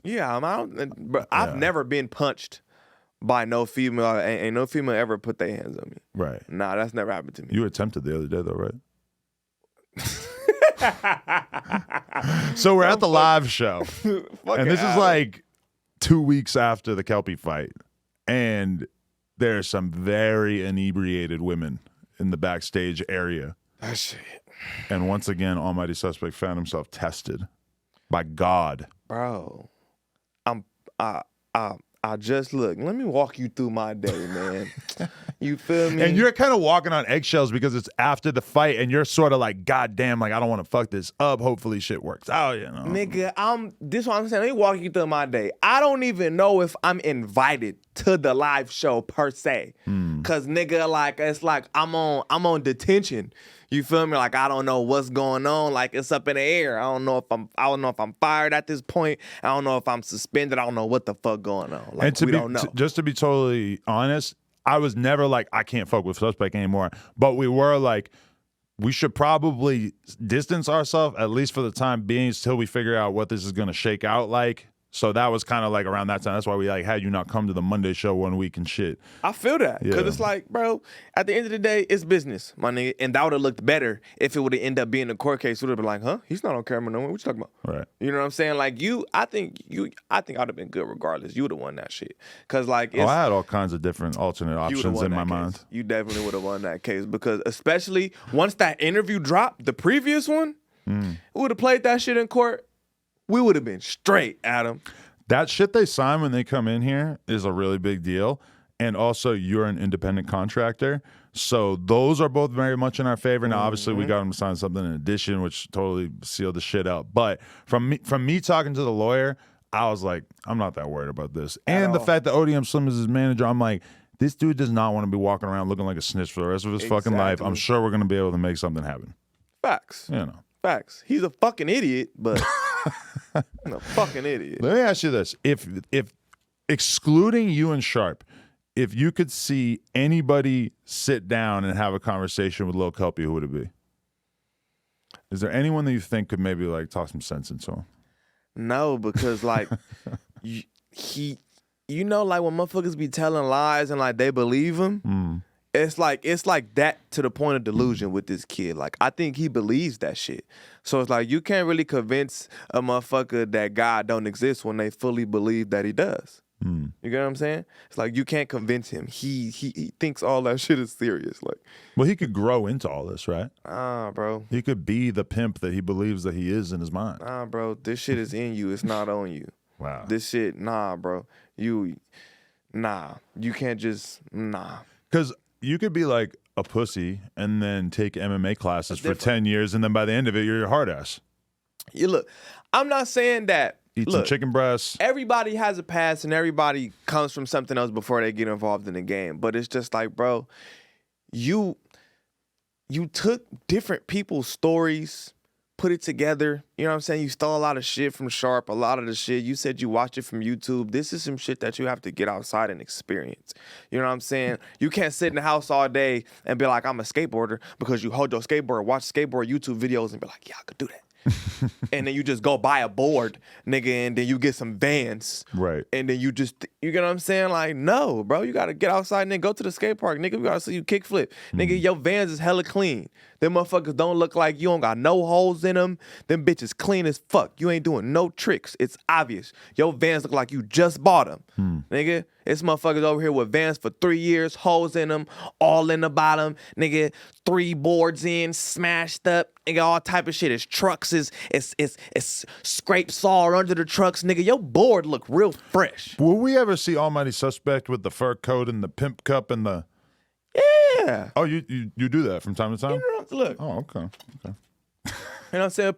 Yeah, but I've never been punched by no female. Ain't no female ever put their hands on me. Right. Nah, that's never happened to me. You attempted the other day, though, right? So we're at the live show, and this is like 2 weeks after the Kelpie fight, and there's some very inebriated women in the backstage area. That shit. And once again, Almighty Suspect found himself tested by God. Bro, I just look. Let me walk you through my day, man. You feel me? And you're kind of walking on eggshells because it's after the fight, and you're sort of like, God damn, like I don't want to fuck this up. Hopefully, shit works out. You know, nigga. This is what I'm saying. Let me walk you through my day. I don't even know if I'm invited to the live show per se, cause nigga, like it's like I'm on detention. You feel me? Like I don't know what's going on. Like it's up in the air. I don't know if I'm fired at this point. I don't know if I'm suspended. I don't know what the fuck going on. Like we don't know. Just to be totally honest, I was never like I can't fuck with Suspect anymore. But we were like, we should probably distance ourselves at least for the time being until we figure out what this is gonna shake out like. So that was kind of like around that time. That's why we like had you not come to the Monday show 1 week and shit. I feel that. Because it's like, bro, at the end of the day, it's business, my nigga. And that would have looked better if it would have ended up being a court case. It would have been like, huh? He's not on camera no more. What you talking about? Right. You know what I'm saying? Like I think I'd have been good regardless. You would have won that shit. Because like, I had all kinds of different alternate options in my mind. You definitely would have won that case. Because especially once that interview dropped, the previous one, we would have played that shit in court. We would have been straight, Adam. That shit they sign when they come in here is a really big deal. And also, you're an independent contractor. So those are both very much in our favor. Now, obviously, we got them to sign something in addition, which totally sealed the shit out. But from me talking to the lawyer, I was like, I'm not that worried about this. And the fact that ODM Slim is his manager, I'm like, this dude does not want to be walking around looking like a snitch for the rest of his fucking life. I'm sure we're going to be able to make something happen. Facts. You know. Facts. He's a fucking idiot, but... a fucking idiot. Let me ask you this. If excluding you and Sharp, if you could see anybody sit down and have a conversation with Lil Kelpie, who would it be? Is there anyone that you think could maybe like talk some sense into him? No, because like like when motherfuckers be telling lies and like they believe him, it's like that to the point of delusion with this kid. Like I think he believes that shit. So it's like you can't really convince a motherfucker that God don't exist when they fully believe that he does. You get what I'm saying? It's like you can't convince him. He thinks all that shit is serious. Like, well, he could grow into all this, right? Bro. He could be the pimp that he believes that he is in his mind. Bro. This shit is in you. It's not on you. Wow. This shit, bro. You can't just, Because you could be like a pussy and then take MMA classes for 10 years, and then by the end of it, you're a hard ass. You look, I'm not saying that. Eat some chicken breasts. Everybody has a past and everybody comes from something else before they get involved in the game. But it's just like, bro, you took different people's stories, put it together. You know what I'm saying? You stole a lot of shit from Sharp, a lot of the shit. You said you watched it from YouTube. This is some shit that you have to get outside and experience. You know what I'm saying? You can't sit in the house all day and be like, I'm a skateboarder, because you hold your skateboard, watch skateboard YouTube videos and be like, yeah, I could do that. And then you just go buy a board, nigga, and then you get some Vans. Right. And then you get what I'm saying? Like, no, bro, you gotta get outside and then go to the skate park. Nigga, we gotta see you kickflip. Nigga, your Vans is hella clean. Them motherfuckers don't look like you don't got no holes in them. Them bitches clean as fuck. You ain't doing no tricks. It's obvious. Your Vans look like you just bought them. Nigga, it's motherfuckers over here with Vans for 3 years, holes in them, all in the bottom. Nigga, 3 boards in, smashed up. Nigga, all type of shit. It's trucks, it's scrapes all under the trucks. Nigga, your board look real fresh. Will we ever see Almighty Suspect with the fur coat and the pimp cup and the... Yeah. Oh, you do that from time to time? You know, look. Oh, okay. You know what I'm saying?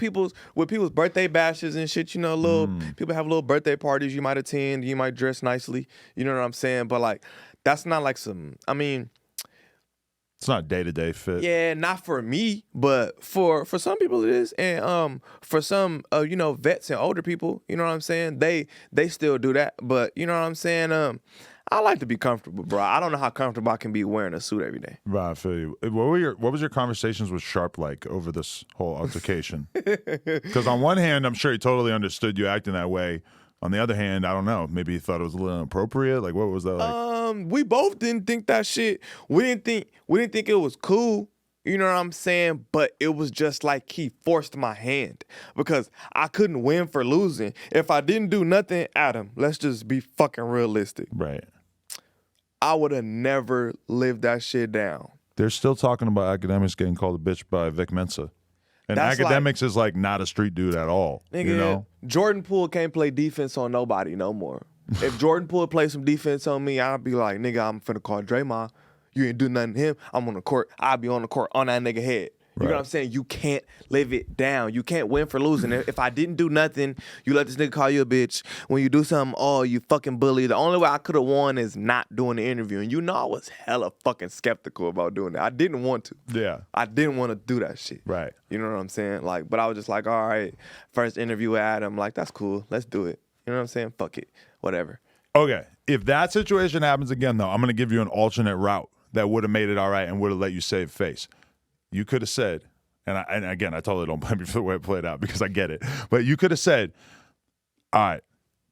With people's birthday bashes and shit, you know, people have little birthday parties you might attend, you might dress nicely, you know what I'm saying? But like, that's not like it's not day-to-day fit. Yeah, not for me, but for some people it is. And for some vets and older people, you know what I'm saying? They still do that. But you know what I'm saying? I like to be comfortable, bro. I don't know how comfortable I can be wearing a suit every day. Right, I feel you. What was your conversations with Sharp like over this whole altercation? Because on one hand, I'm sure he totally understood you acting that way On the other hand, I don't know. Maybe he thought it was a little inappropriate. Like, what was that like? We both didn't think that shit. We didn't think it was cool. You know what I'm saying? But it was just like he forced my hand because I couldn't win for losing. If I didn't do nothing, Adam, let's just be fucking realistic. Right. I would have never lived that shit down. They're still talking about Academics getting called a bitch by Vic Mensa. And That's Academics is like not a street dude at all. Nigga, you know? Jordan Poole can't play defense on nobody no more. If Jordan Poole plays some defense on me, I'll be like, nigga, I'm finna call Draymond. You ain't do nothing to him. I'm on the court. I'll be on the court on that nigga head. You know what I'm saying? You can't live it down. You can't win for losing. If I didn't do nothing, you let this nigga call you a bitch. When you do something, oh, you fucking bully. The only way I could have won is not doing the interview. And you know I was hella fucking skeptical about doing that. I didn't want to. Yeah. I didn't want to do that shit. Right. You know what I'm saying? Like, but I was just like, all right, first interview with Adam. Like, that's cool. Let's do it. You know what I'm saying? Fuck it. Whatever. Okay. If that situation happens again, though, I'm going to give you an alternate route that would have made it all right and would have let you save face. You could have said, and again, I totally don't blame you for the way it played out because I get it. But you could have said, all right,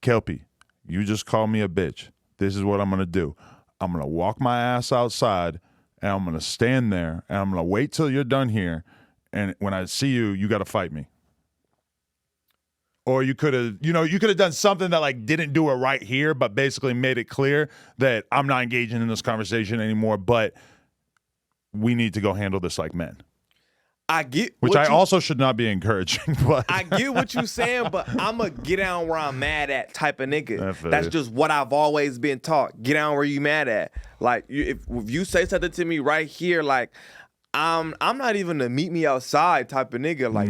Kelpie, you just called me a bitch. This is what I'm going to do. I'm going to walk my ass outside, and I'm going to stand there, and I'm going to wait till you're done here. And when I see you, you got to fight me. Or you could have done something that like didn't do it right here, but basically made it clear that I'm not engaging in this conversation anymore, but we need to go handle this like men. I get which I also should not be encouraging, but I get what you're saying, but I'm a get down where I'm mad at type of nigga. That's you. just what I've always been taught. Get down where you mad at. Like if you say something to me right here, like I'm not even a meet me outside type of nigga. Like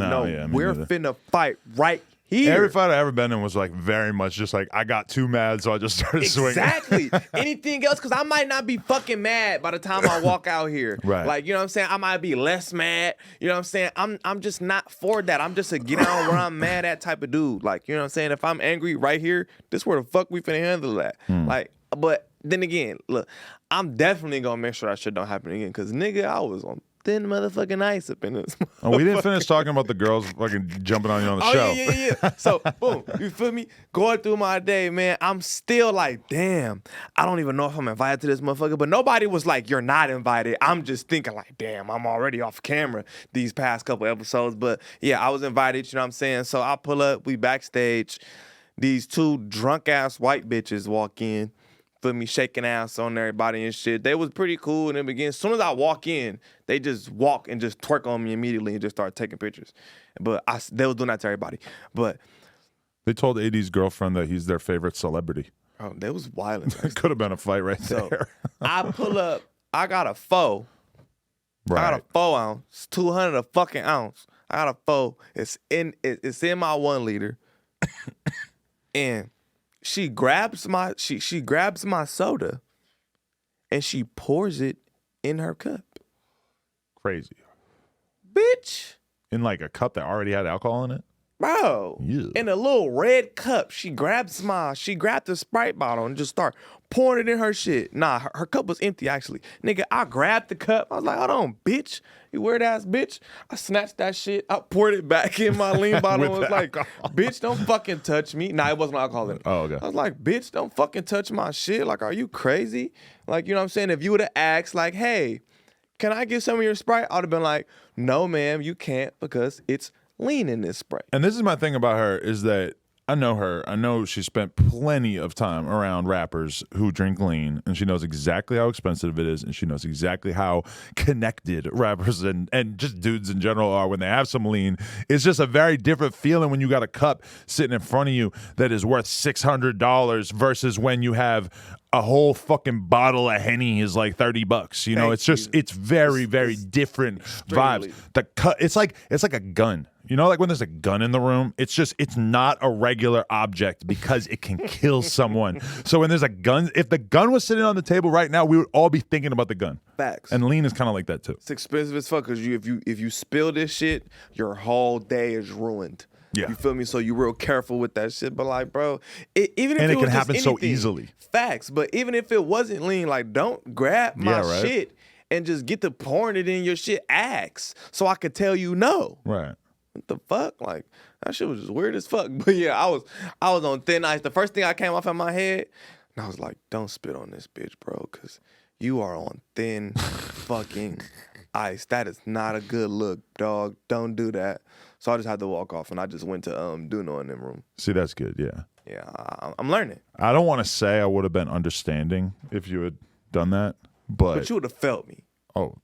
we're finna fight right here. Every fight I ever been in was like very much just like I got too mad, so I just started swinging. Exactly. Anything else? Because I might not be fucking mad by the time I walk out here. Right. Like, you know what I'm saying? I might be less mad. You know what I'm saying? I'm just not for that. I'm just a get out where I'm mad at type of dude. Like, you know what I'm saying? If I'm angry right here, this where the fuck we finna handle that. Like, but then again, look, I'm definitely gonna make sure that shit don't happen again. Because nigga, I was on thin motherfucking ice up in this. Oh, we didn't finish talking about the girls fucking jumping on you on the show. Yeah. So, boom, you feel me? Going through my day, man, I'm still like, damn, I don't even know if I'm invited to this motherfucker. But nobody was like, you're not invited. I'm just thinking like, damn, I'm already off camera these past couple episodes. But yeah, I was invited, you know what I'm saying? So I pull up, we backstage. These two drunk ass white bitches walk in. Feel me, shaking ass on everybody and shit. They was pretty cool in the beginning. As soon as I walk in, they just walk and just twerk on me immediately and just start taking pictures. But they was doing that to everybody. But they told AD's girlfriend that he's their favorite celebrity. Oh, they was wild. It could have been a fight right there. I pull up. I got a foe. Right. I got a 4 ounce, 200 a fucking ounce. I got a foe. It's in my 1 liter, and she grabs my soda and she pours it in her cup. Crazy. Bitch. In like a cup that already had alcohol in it? Bro. Yeah. In a little red cup. She grabbed the Sprite bottle and just start pouring it in her shit. Nah, her cup was empty actually. Nigga, I grabbed the cup. I was like, hold on, bitch. You weird ass bitch. I snatched that shit. I poured it back in my lean bottle and was like, bitch, don't fucking touch me. Nah, it wasn't alcohol in it. Oh, okay. I was like, bitch, don't fucking touch my shit. Like, are you crazy? Like, you know what I'm saying? If you would have asked, like, hey, can I get some of your Sprite? I would have been like, no, ma'am, you can't because it's lean in this Sprite. And this is my thing about her is that I know her. I know she spent plenty of time around rappers who drink lean, and she knows exactly how expensive it is, and she knows exactly how connected rappers and just dudes in general are when they have some lean. It's just a very different feeling when you got a cup sitting in front of you that is worth $600 versus when you have a whole fucking bottle of Henny is like $30. You know, it's very, very different vibes. The cut, it's like a gun. You know, like when there's a gun in the room, it's not a regular object because it can kill someone. So when there's a gun, if the gun was sitting on the table right now, we would all be thinking about the gun. Facts. And lean is kind of like that too. It's expensive as fuck because if you spill this shit, your whole day is ruined. Yeah. You feel me? So you're real careful with that shit. But like, bro, even if it was can happen just so anything, easily. Facts. But even if it wasn't lean, like, don't grab my shit and just get to pouring it in your shit. Ask so I could tell you no. Right. What the fuck? Like, That shit was just weird as fuck. But yeah, I was on thin ice. The first thing I came off in my head, and I was like, don't spit on this bitch, bro, because you are on thin fucking ice. That is not a good look, dog. Don't do that. So I just had to walk off, and I just went to Duno in them room. See, that's good, yeah. Yeah, I'm learning. I don't want to say I would have been understanding if you had done that, But you would have felt me. Oh,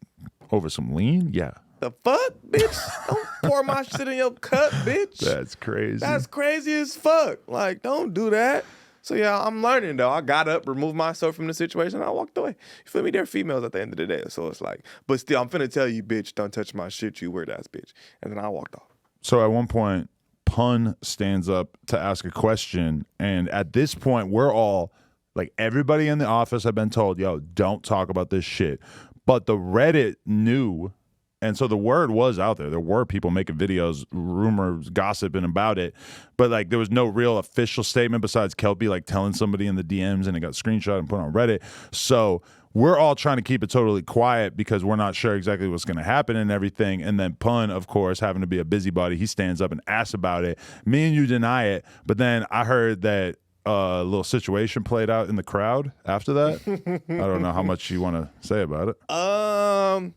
over some lean? Yeah. The fuck, bitch? Don't pour my shit in your cup, bitch. That's crazy. That's crazy as fuck. Like, don't do that. So yeah, I'm learning though. I got up, removed myself from the situation, and I walked away. You feel me? They're females at the end of the day. So it's like, but still, I'm finna tell you, bitch, don't touch my shit, you weird ass bitch. And then I walked off. So at one point, Pun stands up to ask a question, and at this point, we're all like, everybody in the office had been told, yo, don't talk about this shit. But the Reddit knew, and so the word was out there. There were people making videos, rumors, gossiping about it, but like there was no real official statement besides Kelpie like telling somebody in the DMs, and it got screenshot and put on Reddit. So we're all trying to keep it totally quiet because we're not sure exactly what's going to happen and everything. And then Pun, of course, having to be a busybody, he stands up and asks about it. Me and you deny it, but then I heard that a little situation played out in the crowd after that. I don't know how much you want to say about it.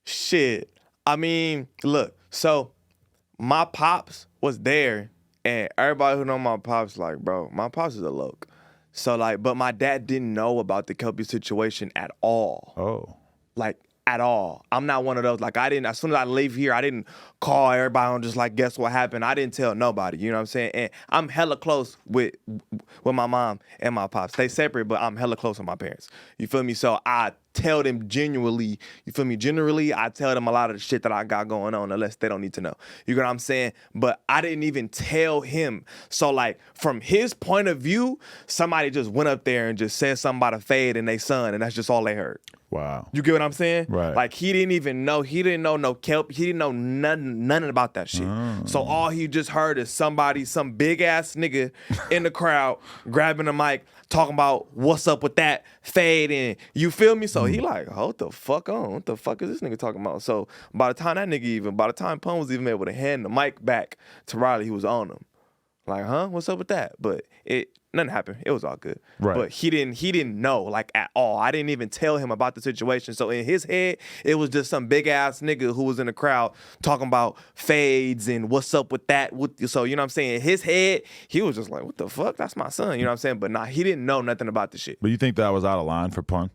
Shit. I mean, look, so my pops was there, and everybody who know my pops, like, bro, my pops is a loke. So, like, but my dad didn't know about the Kelpie situation at all. Oh. Like, at all. I'm not one of those. Like, I didn't, as soon as I leave here, I didn't call everybody and just like, guess what happened? I didn't tell nobody, you know what I'm saying? And I'm hella close with my mom and my pops. They separate, but I'm hella close with my parents. You feel me? So I tell them genuinely, you feel me? Generally, I tell them a lot of the shit that I got going on unless they don't need to know. You get what I'm saying? But I didn't even tell him. So like, from his point of view, somebody just went up there and just said something about a fade and they son, and that's just all they heard. Wow. You get what I'm saying? Right. Like, he didn't even know. He didn't know no Kelp. He didn't know nothing about that shit. So all he just heard is somebody, some big ass nigga in the crowd grabbing the mic, talking about what's up with that fade, and you feel me? So he like, hold the fuck on. What the fuck is this nigga talking about? So by the time Pun was even able to hand the mic back to Riley, he was on him. Like, huh? What's up with that? But nothing happened. It was all good. Right. But he didn't know, like, at all. I didn't even tell him about the situation. So in his head, it was just some big ass nigga who was in the crowd talking about fades and what's up with that. So, you know what I'm saying? In his head, he was just like, what the fuck? That's my son. You know what I'm saying? But nah, he didn't know nothing about the shit. But you think that was out of line for Pun?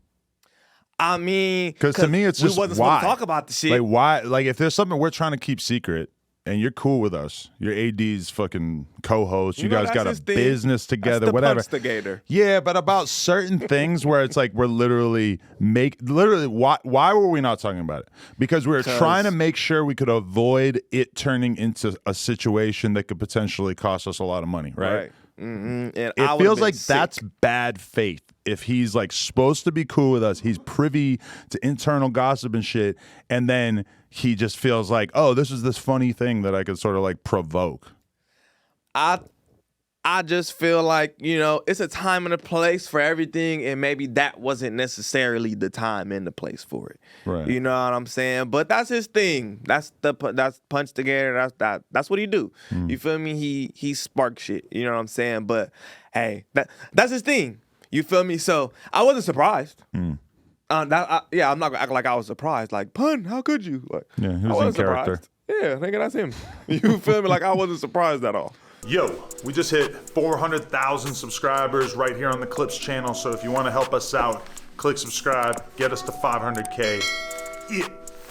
I mean, because to me, it's just we wasn't why? supposed to talk about the shit. Like, why? Like, if there's something we're trying to keep secret, and you're cool with us, your AD's fucking co-host, you guys got a business together, that's the whatever. Punstigator. Yeah, but about certain things where it's like we're literally why were we not talking about it? Because we were trying to make sure we could avoid it turning into a situation that could potentially cost us a lot of money, right? Mm-hmm. And it feels like that's bad faith. If he's like supposed to be cool with us, he's privy to internal gossip and shit, and then he just feels like, oh, this is this funny thing that I could sort of like provoke. I just feel like, you know, it's a time and a place for everything, and maybe that wasn't necessarily the time and the place for it. Right. You know what I'm saying? But that's his thing. That's Punstigator. That's what he do. You feel me? He spark shit. You know what I'm saying? But hey, that's his thing. You feel me? So I wasn't surprised. I'm not gonna act like I was surprised. Like, Pun, how could you? Like, yeah, he I was wasn't in character. surprised. Yeah, nigga, that's him. You feel me? Like, I wasn't surprised at all. Yo, we just hit 400,000 subscribers right here on the Clips channel. So if you want to help us out, click subscribe, get us to 500K. Yeah.